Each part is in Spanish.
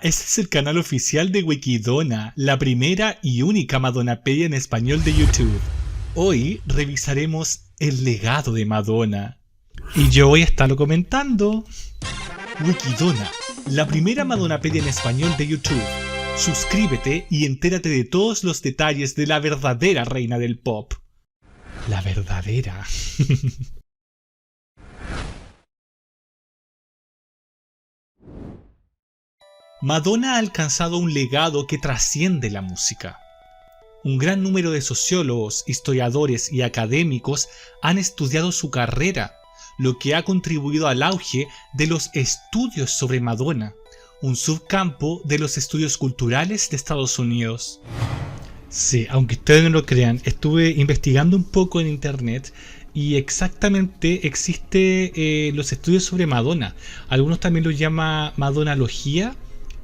Este es el canal oficial de Wikidona, la primera y única Madonapedia en español de YouTube. Hoy revisaremos el legado de Madonna. Y yo voy a estarlo comentando. Wikidona, la primera Madonapedia en español de YouTube. Suscríbete y entérate de todos los detalles de la verdadera reina del pop. La verdadera. Madonna ha alcanzado un legado que trasciende la música. Un gran número de sociólogos, historiadores y académicos han estudiado su carrera, lo que ha contribuido al auge de los estudios sobre Madonna, un subcampo de los estudios culturales de Estados Unidos. Sí, aunque ustedes no lo crean, estuve investigando un poco en internet y exactamente existe los estudios sobre Madonna. Algunos también lo llaman Madonología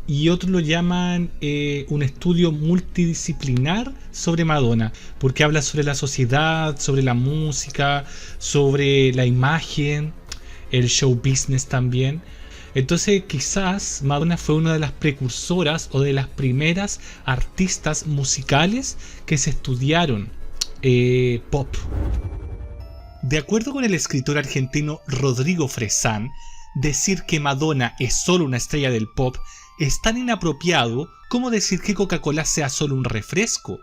y otros lo llaman un estudio multidisciplinar sobre Madonna, porque habla sobre la sociedad, sobre la música, sobre la imagen, el show business también. Entonces quizás Madonna fue una de las precursoras o de las primeras artistas musicales que se estudiaron pop. De acuerdo con el escritor argentino Rodrigo Fresán, decir que Madonna es solo una estrella del pop es tan inapropiado como decir que Coca-Cola sea solo un refresco.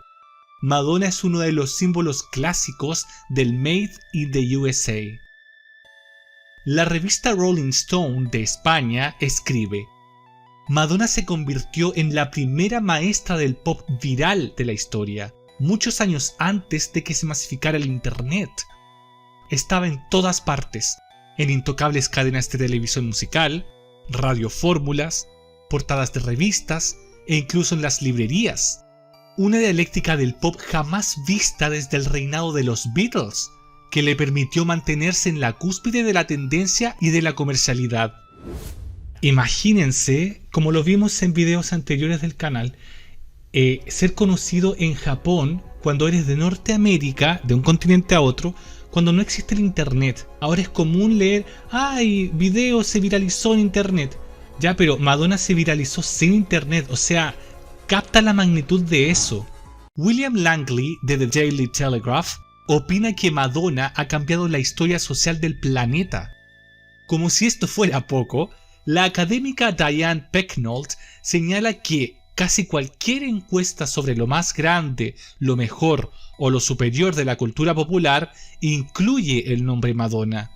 Madonna es uno de los símbolos clásicos del Made in the USA. La revista Rolling Stone de España escribe: Madonna se convirtió en la primera maestra del pop viral de la historia, muchos años antes de que se masificara el internet. Estaba en todas partes, en intocables cadenas de televisión musical, radiofórmulas, portadas de revistas e incluso en las librerías. Una dialéctica del pop jamás vista desde el reinado de los Beatles, que le permitió mantenerse en la cúspide de la tendencia y de la comercialidad. Imagínense, como lo vimos en videos anteriores del canal, ser conocido en Japón cuando eres de Norteamérica, de un continente a otro, cuando no existe el internet. Ahora es común leer, ¡ay! Video se viralizó en internet. Ya, pero Madonna se viralizó sin internet, o sea, capta la magnitud de eso. William Langley de The Daily Telegraph opina que Madonna ha cambiado la historia social del planeta. Como si esto fuera poco, la académica Diane Pecknold señala que casi cualquier encuesta sobre lo más grande, lo mejor o lo superior de la cultura popular incluye el nombre Madonna.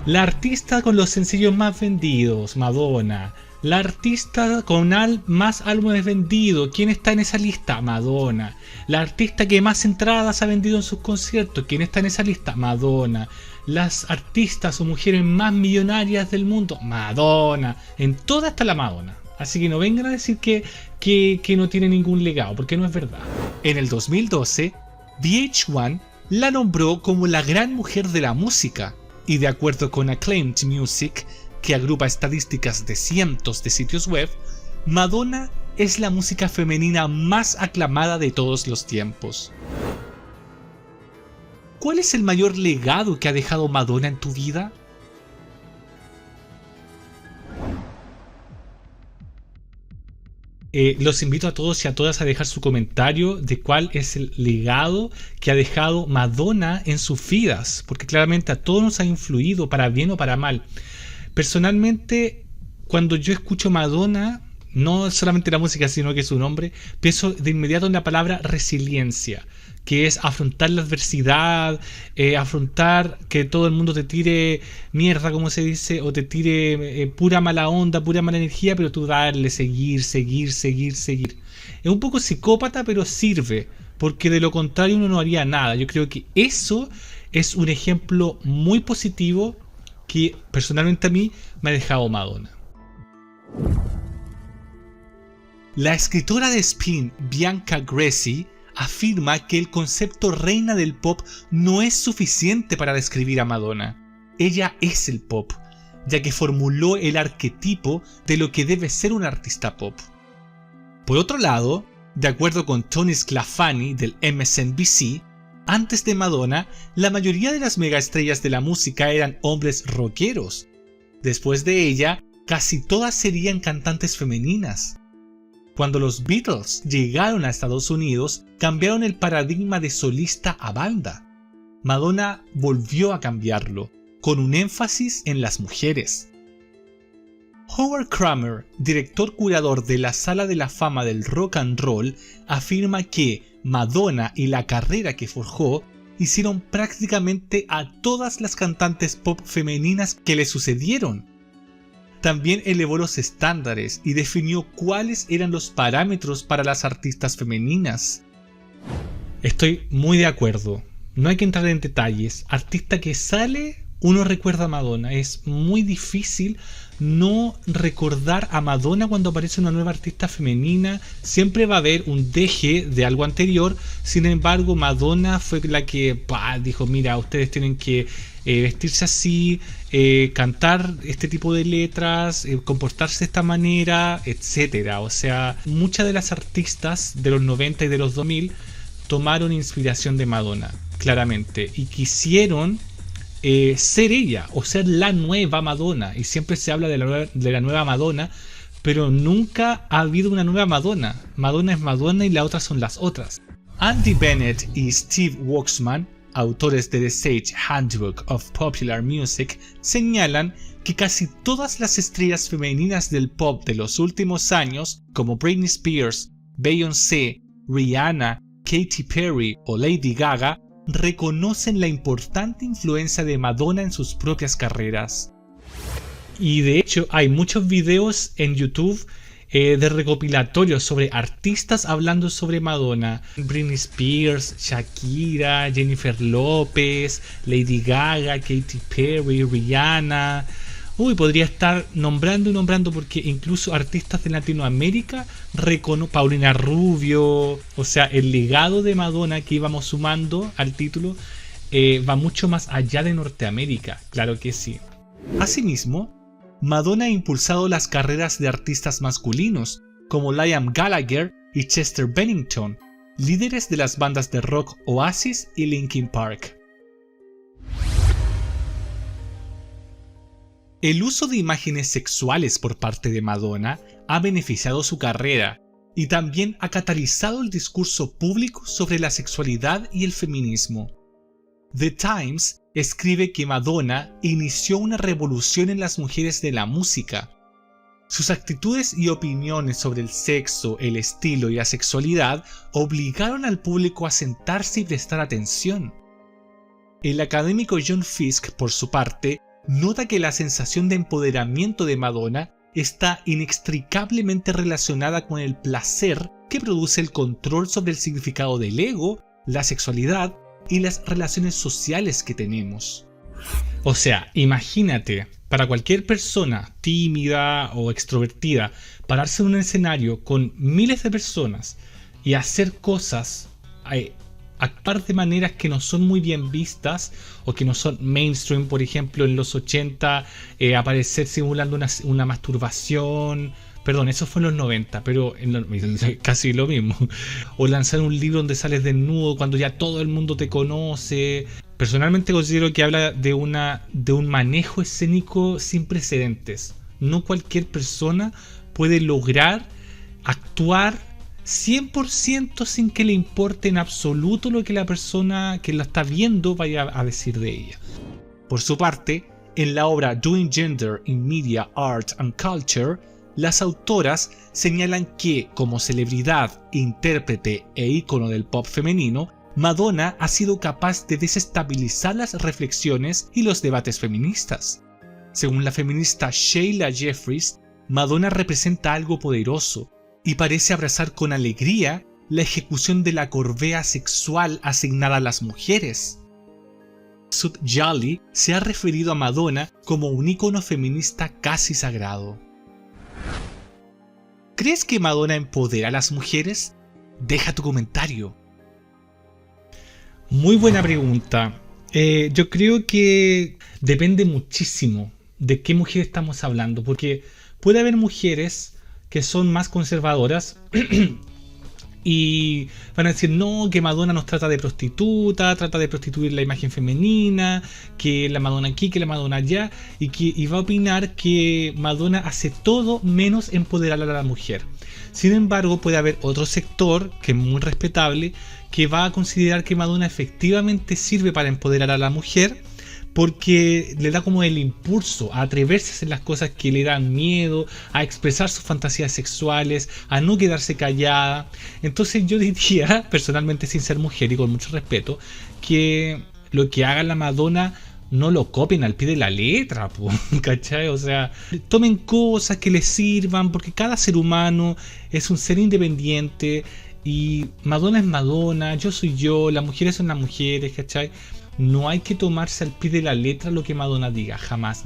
La artista con los sencillos más vendidos, Madonna. La artista con más álbumes vendidos, ¿quién está en esa lista? Madonna. La artista que más entradas ha vendido en sus conciertos, ¿quién está en esa lista? Madonna. Las artistas o mujeres más millonarias del mundo, Madonna. En toda está la Madonna. Así que no vengan a decir que no tiene ningún legado, porque no es verdad. En el 2012, VH1 la nombró como la gran mujer de la música, y de acuerdo con Acclaimed Music, que agrupa estadísticas de cientos de sitios web, Madonna es la música femenina más aclamada de todos los tiempos. ¿Cuál es el mayor legado que ha dejado Madonna en tu vida? Los invito a todos y a todas a dejar su comentario de cuál es el legado que ha dejado Madonna en sus vidas, porque claramente a todos nos ha influido, para bien o para mal. Personalmente, cuando yo escucho Madonna, no solamente la música sino que su nombre, pienso de inmediato en la palabra resiliencia, que es afrontar la adversidad, afrontar que todo el mundo te tire mierda, como se dice, o te tire pura mala onda, pura mala energía, pero tú darle, seguir. Es un poco psicópata, pero sirve, porque de lo contrario uno no haría nada. Yo creo que eso es un ejemplo muy positivo que personalmente a mí me ha dejado Madonna. La escritora de Spin, Bianca Gressy, afirma que el concepto reina del pop no es suficiente para describir a Madonna. Ella es el pop, ya que formuló el arquetipo de lo que debe ser un artista pop. Por otro lado, de acuerdo con Tony Sclafani del MSNBC, antes de Madonna, la mayoría de las megaestrellas de la música eran hombres rockeros. Después de ella, casi todas serían cantantes femeninas. Cuando los Beatles llegaron a Estados Unidos, cambiaron el paradigma de solista a banda. Madonna volvió a cambiarlo, con un énfasis en las mujeres. Howard Kramer, director curador de la Sala de la Fama del Rock and Roll, afirma que Madonna y la carrera que forjó hicieron prácticamente a todas las cantantes pop femeninas que le sucedieron. También elevó los estándares y definió cuáles eran los parámetros para las artistas femeninas. Estoy muy de acuerdo. No hay que entrar en detalles. Artista que sale, uno recuerda a Madonna. Es muy difícil no recordar a Madonna cuando aparece una nueva artista femenina. Siempre va a haber un deje de algo anterior. Sin embargo, Madonna fue la que dijo, mira, ustedes tienen que vestirse así, cantar este tipo de letras, comportarse de esta manera, etcétera. O sea, muchas de las artistas de los 90 y de los 2000 tomaron inspiración de Madonna, claramente, y quisieron ser ella o ser la nueva Madonna. Y siempre se habla de la nueva Madonna, pero nunca ha habido una nueva Madonna. Madonna es Madonna y las otras son las otras. Andy Bennett y Steve Waxman, autores de The Sage Handbook of Popular Music, señalan que casi todas las estrellas femeninas del pop de los últimos años, como Britney Spears, Beyoncé, Rihanna, Katy Perry o Lady Gaga, reconocen la importante influencia de Madonna en sus propias carreras. Y de hecho hay muchos videos en YouTube de recopilatorios sobre artistas hablando sobre Madonna. Britney Spears, Shakira, Jennifer López, Lady Gaga, Katy Perry, Rihanna. Podría estar nombrando y nombrando, porque incluso artistas de Latinoamérica Paulina Rubio. O sea, el legado de Madonna que íbamos sumando al título va mucho más allá de Norteamérica, claro que sí. Asimismo, Madonna ha impulsado las carreras de artistas masculinos como Liam Gallagher y Chester Bennington, líderes de las bandas de rock Oasis y Linkin Park. El uso de imágenes sexuales por parte de Madonna ha beneficiado su carrera y también ha catalizado el discurso público sobre la sexualidad y el feminismo. The Times escribe que Madonna inició una revolución en las mujeres de la música. Sus actitudes y opiniones sobre el sexo, el estilo y la sexualidad obligaron al público a sentarse y prestar atención. El académico John Fiske, por su parte, nota que la sensación de empoderamiento de Madonna está inextricablemente relacionada con el placer que produce el control sobre el significado del ego, la sexualidad y las relaciones sociales que tenemos. O sea, imagínate, para cualquier persona tímida o extrovertida, pararse en un escenario con miles de personas y hacer cosas, actuar de maneras que no son muy bien vistas o que no son mainstream. Por ejemplo, en los 80 aparecer simulando una masturbación. Perdón, eso fue en los 90, pero casi lo mismo. O lanzar un libro donde sales desnudo cuando ya todo el mundo te conoce. Personalmente considero que habla de un manejo escénico sin precedentes. No cualquier persona puede lograr actuar 100% sin que le importe en absoluto lo que la persona que la está viendo vaya a decir de ella. Por su parte, en la obra Doing Gender in Media, Art and Culture, las autoras señalan que, como celebridad, intérprete e ícono del pop femenino, Madonna ha sido capaz de desestabilizar las reflexiones y los debates feministas. Según la feminista Sheila Jeffries, Madonna representa algo poderoso y parece abrazar con alegría la ejecución de la corvea sexual asignada a las mujeres. Sud Jolly se ha referido a Madonna como un ícono feminista casi sagrado. ¿Crees que Madonna empodera a las mujeres? Deja tu comentario. Muy buena pregunta. Yo creo que depende muchísimo de qué mujer estamos hablando, porque puede haber mujeres que son más conservadoras Y van a decir, no, que Madonna nos trata de prostituta, trata de prostituir la imagen femenina, que la Madonna aquí, que la Madonna allá, y va a opinar que Madonna hace todo menos empoderar a la mujer. Sin embargo, puede haber otro sector, que es muy respetable, que va a considerar que Madonna efectivamente sirve para empoderar a la mujer, porque le da como el impulso a atreverse a hacer las cosas que le dan miedo, a expresar sus fantasías sexuales, a no quedarse callada. Entonces yo diría, personalmente sin ser mujer y con mucho respeto, que lo que haga la Madonna no lo copien al pie de la letra, ¿cachai? O sea, tomen cosas que les sirvan, porque cada ser humano es un ser independiente y Madonna es Madonna, yo soy yo, las mujeres son las mujeres, ¿cachai? No hay que tomarse al pie de la letra lo que Madonna diga, jamás.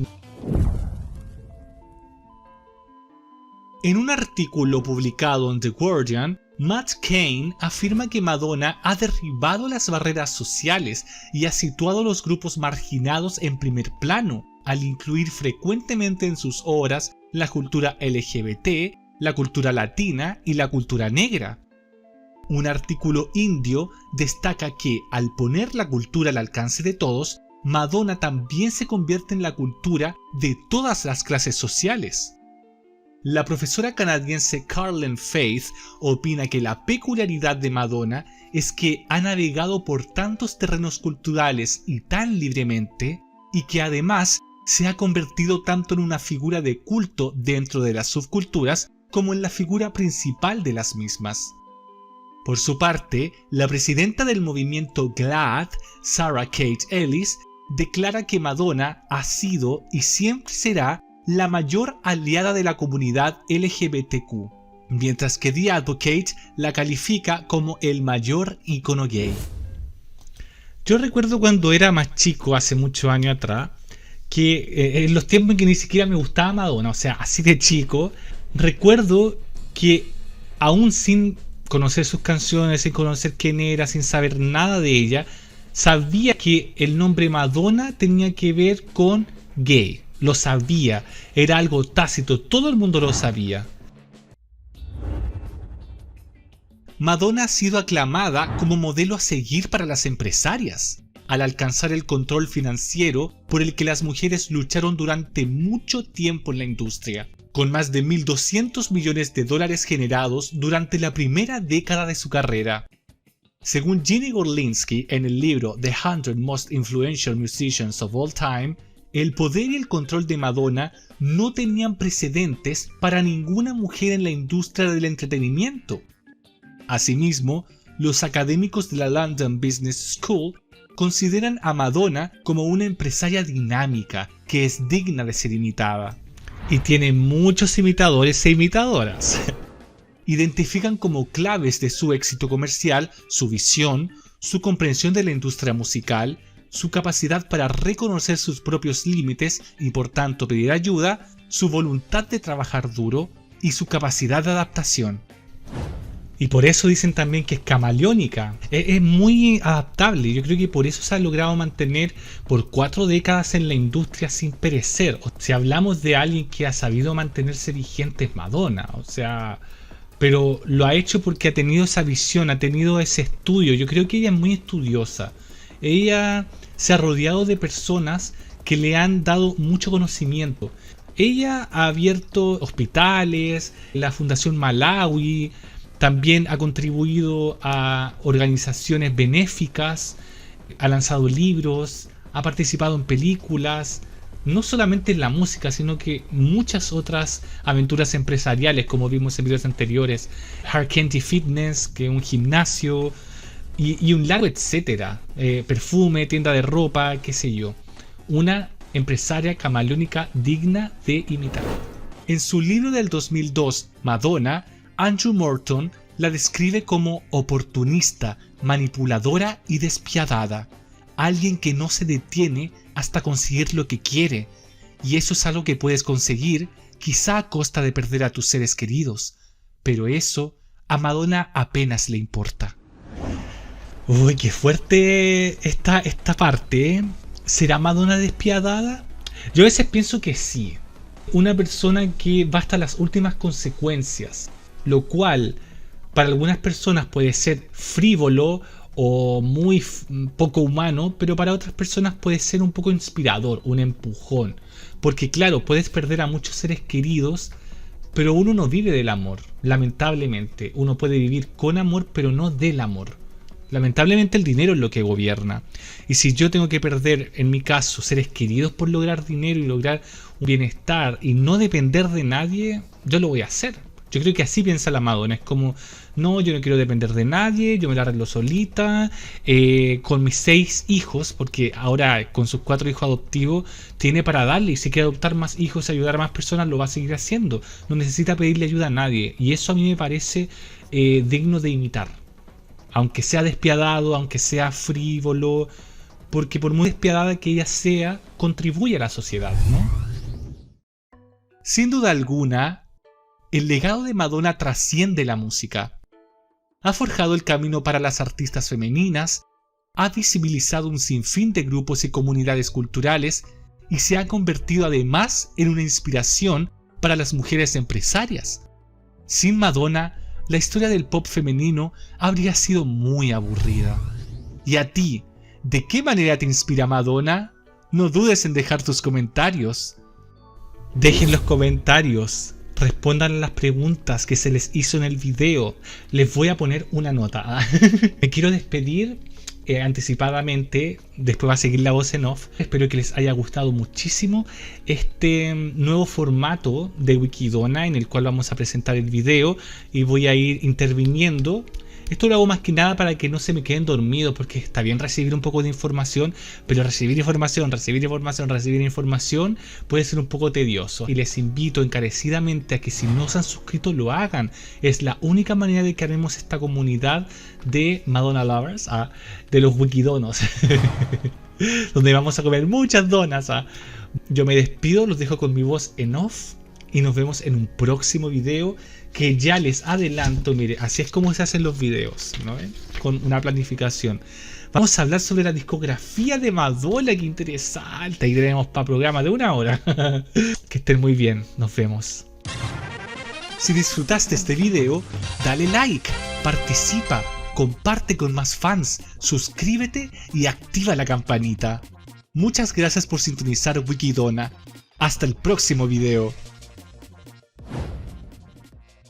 En un artículo publicado en The Guardian, Matt Cain afirma que Madonna ha derribado las barreras sociales y ha situado a los grupos marginados en primer plano, al incluir frecuentemente en sus obras la cultura LGBT, la cultura latina y la cultura negra. Un artículo indio destaca que, al poner la cultura al alcance de todos, Madonna también se convierte en la cultura de todas las clases sociales. La profesora canadiense Carlene Faith opina que la peculiaridad de Madonna es que ha navegado por tantos terrenos culturales y tan libremente, y que además se ha convertido tanto en una figura de culto dentro de las subculturas como en la figura principal de las mismas. Por su parte, la presidenta del movimiento GLAAD, Sarah Kate Ellis, declara que Madonna ha sido y siempre será la mayor aliada de la comunidad LGBTQ, mientras que The Advocate la califica como el mayor ícono gay. Yo recuerdo cuando era más chico, hace muchos años atrás, que en los tiempos en que ni siquiera me gustaba Madonna, o sea, así de chico, recuerdo que aún sin conocer sus canciones, sin conocer quién era, sin saber nada de ella, sabía que el nombre Madonna tenía que ver con gay. Lo sabía, era algo tácito, todo el mundo lo sabía. Madonna ha sido aclamada como modelo a seguir para las empresarias, al alcanzar el control financiero por el que las mujeres lucharon durante mucho tiempo en la industria, con más de $1.200 millones generados durante la primera década de su carrera. Según Ginny Gorlinsky en el libro The 100 Most Influential Musicians of All Time, el poder y el control de Madonna no tenían precedentes para ninguna mujer en la industria del entretenimiento. Asimismo, los académicos de la London Business School consideran a Madonna como una empresaria dinámica que es digna de ser imitada. Y tiene muchos imitadores e imitadoras. Identifican como claves de su éxito comercial su visión, su comprensión de la industria musical, su capacidad para reconocer sus propios límites y por tanto pedir ayuda, su voluntad de trabajar duro y su capacidad de adaptación. Y por eso dicen también que es camaleónica, es muy adaptable. Yo creo que por eso se ha logrado mantener por 4 décadas en la industria sin perecer. Si hablamos de alguien que ha sabido mantenerse vigente es Madonna, o sea, pero lo ha hecho porque ha tenido esa visión, ha tenido ese estudio. Yo creo que ella es muy estudiosa. Ella se ha rodeado de personas que le han dado mucho conocimiento. Ella ha abierto hospitales, la Fundación Malawi, también ha contribuido a organizaciones benéficas, ha lanzado libros, ha participado en películas, no solamente en la música, sino que muchas otras aventuras empresariales, como vimos en videos anteriores. Harkenty Fitness, que es un gimnasio, y un largo etcétera, perfume, tienda de ropa, qué sé yo. Una empresaria camaleónica digna de imitar. En su libro del 2002, Madonna, Andrew Morton la describe como oportunista, manipuladora y despiadada. Alguien que no se detiene hasta conseguir lo que quiere. Y eso es algo que puedes conseguir, quizá a costa de perder a tus seres queridos. Pero eso a Madonna apenas le importa. Uy, qué fuerte esta parte, ¿eh? ¿Será Madonna despiadada? Yo a veces pienso que sí. Una persona que va hasta las últimas consecuencias, lo cual Para algunas personas puede ser frívolo o muy poco humano, pero para otras personas puede ser un poco inspirador, un empujón. Porque claro, puedes perder a muchos seres queridos, pero uno no vive del amor, lamentablemente. Uno puede vivir con amor, pero no del amor. Lamentablemente el dinero es lo que gobierna. Y si yo tengo que perder, en mi caso, seres queridos por lograr dinero y lograr un bienestar y no depender de nadie, yo lo voy a hacer. Yo creo que así piensa la Madonna. Es como, no, yo no quiero depender de nadie, yo me la arreglo solita, con mis 6 hijos, porque ahora con sus 4 hijos adoptivos tiene para darle, y si quiere adoptar más hijos y ayudar a más personas, lo va a seguir haciendo. No necesita pedirle ayuda a nadie. Y eso a mí me parece digno de imitar. Aunque sea despiadado, aunque sea frívolo, porque por muy despiadada que ella sea, contribuye a la sociedad, ¿no? Sin duda alguna, el legado de Madonna trasciende la música. Ha forjado el camino para las artistas femeninas, ha visibilizado un sinfín de grupos y comunidades culturales y se ha convertido además en una inspiración para las mujeres empresarias. Sin Madonna, la historia del pop femenino habría sido muy aburrida. ¿Y a ti, de qué manera te inspira Madonna? No dudes en dejar tus comentarios. Dejen los comentarios, respondan a las preguntas que se les hizo en el video. Les voy a poner una nota. Me quiero despedir anticipadamente, después va a seguir la voz en off. Espero que les haya gustado muchísimo este nuevo formato de Wikidona en el cual vamos a presentar el video y voy a ir interviniendo. Esto lo hago más que nada para que no se me queden dormidos, porque está bien recibir un poco de información, pero recibir información puede ser un poco tedioso. Y les invito encarecidamente a que si no se han suscrito lo hagan. Es la única manera de que haremos esta comunidad de Madonna Lovers, de los Wikidonos, donde vamos a comer muchas donas. Yo me despido, los dejo con mi voz en off y nos vemos en un próximo video. Que ya les adelanto, mire, así es como se hacen los videos, ¿no? Con una planificación. Vamos a hablar sobre la discografía de Madonna, que interesante. Ahí tenemos para programa de 1 hora. Que estén muy bien, nos vemos. Si disfrutaste este video, dale like, participa, comparte con más fans, suscríbete y activa la campanita. Muchas gracias por sintonizar Wikidona. Hasta el próximo video.